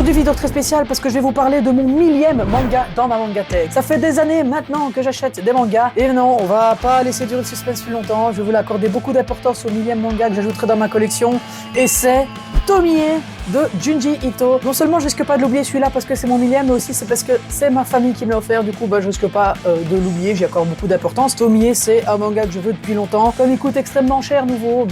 Aujourd'hui, vidéo très spéciale parce que je vais vous parler de mon millième manga dans ma mangatech. Ça fait des années maintenant que j'achète des mangas et non, on va pas laisser durer le suspense plus longtemps. Je vais vous l'accorder beaucoup d'importance au millième manga que j'ajouterai dans ma collection et c'est Tomie de Junji Ito. Non seulement je risque pas de l'oublier celui-là parce que c'est mon millième, mais aussi c'est parce que c'est ma famille qui me l'a offert. Du coup, je risque pas de l'oublier, j'y accorde beaucoup d'importance. Tomie, c'est un manga que je veux depuis longtemps. Comme il coûte extrêmement cher nouveau,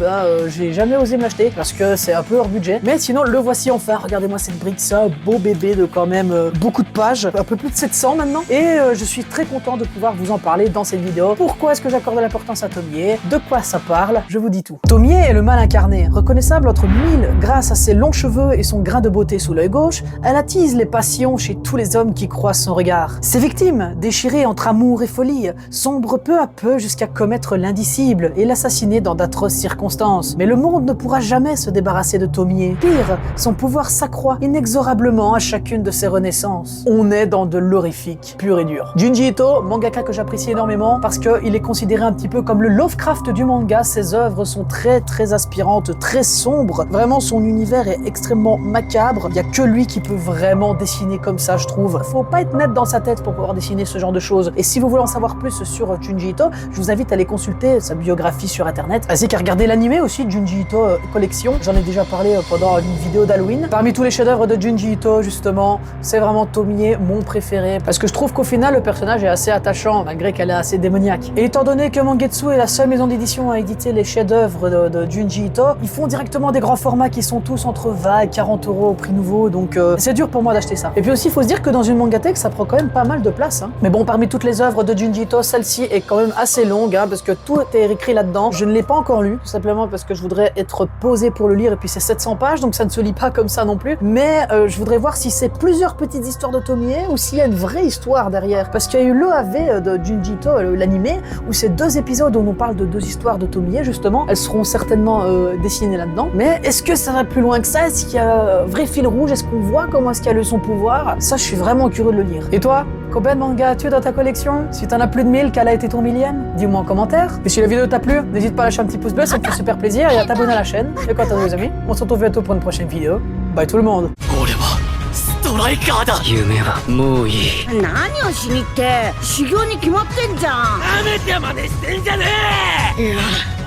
j'ai jamais osé me l'acheter parce que c'est un peu hors budget. Mais sinon, le voici enfin. Regardez-moi cette brique, ça, beau bébé de quand même beaucoup de pages, un peu plus de 700 maintenant. Et je suis très content de pouvoir vous en parler dans cette vidéo. Pourquoi est-ce que j'accorde de l'importance à Tomie? De quoi ça parle? Je vous dis tout. Tomie est le mal incarné, reconnaissable entre mille grâce à ses longs cheveux et son grain de beauté sous l'œil gauche. Elle attise les passions chez tous les hommes qui croisent son regard. Ses victimes, déchirées entre amour et folie, sombrent peu à peu jusqu'à commettre l'indicible et l'assassiner dans d'atroces circonstances. Mais le monde ne pourra jamais se débarrasser de Tomie. Pire, son pouvoir s'accroît inexorablement à chacune de ses renaissances. On est dans de l'horrifique, pur et dur. Junji Ito, mangaka que j'apprécie énormément parce qu'il est considéré un petit peu comme le Lovecraft du manga. Ses œuvres sont très aspirantes, très sombres. Vraiment, son univers est extrêmement macabre. Il n'y a que lui qui peut vraiment dessiner comme ça, je trouve. Faut pas être net dans sa tête pour pouvoir dessiner ce genre de choses. Et si vous voulez en savoir plus sur Junji Ito, je vous invite à aller consulter sa biographie sur internet, ainsi qu'à regarder l'animé aussi de Junji Ito Collection. J'en ai déjà parlé pendant une vidéo d'Halloween. Parmi tous les chefs-d'œuvre de Junji Ito, justement, c'est vraiment Tomie mon préféré, parce que je trouve qu'au final, le personnage est assez attachant, malgré qu'elle est assez démoniaque. Et étant donné que Mangetsu est la seule maison d'édition à éditer les chefs-d'œuvre de Junji Ito, ils font directement des grands formats qui sont tous entre 20 et 40 € au prix nouveau, donc c'est dur pour moi d'acheter ça. Et puis aussi, il faut se dire que dans une mangatech, ça prend quand même pas mal de place. Mais bon, parmi toutes les œuvres de Junji Ito, celle-ci est quand même assez longue, parce que tout est écrit là-dedans. Je ne l'ai pas encore lu, tout simplement parce que je voudrais être posé pour le lire, et puis c'est 700 pages, donc ça ne se lit pas comme ça non plus. Mais je voudrais voir si c'est plusieurs petites histoires de Tomie ou s'il y a une vraie histoire derrière. Parce qu'il y a eu l'OAV de Junji Ito, l'animé, où c'est 2 épisodes où on parle de 2 histoires de Tomie, justement. Elles seront certainement dessinées là-dedans. Mais est-ce que ça va plus loin que ça? Est-ce qu'il y a un vrai fil rouge? Est-ce qu'on voit comment est-ce qu'elle a eu son pouvoir? Ça, je suis vraiment curieux de le lire. Et toi, combien de mangas as-tu dans ta collection? Si t'en as plus de 1000, quel a été ton millième? Dis-moi en commentaire. Et si la vidéo t'a plu, n'hésite pas à lâcher un petit pouce bleu, ça me fait super plaisir, et à t'abonner à la chaîne. Et quant à vous les amis, on se retrouve bientôt pour une prochaine vidéo. Bye tout le monde. 夢はもういい。何をしにって修行に決まってんじゃん。やめてまでしてんじゃねえ。いや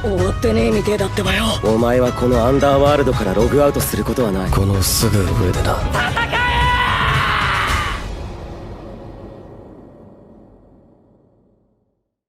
終わってねえみてえだってばよ。お前はこのアンダーワールドからログアウトすることはない。このすぐ上でな。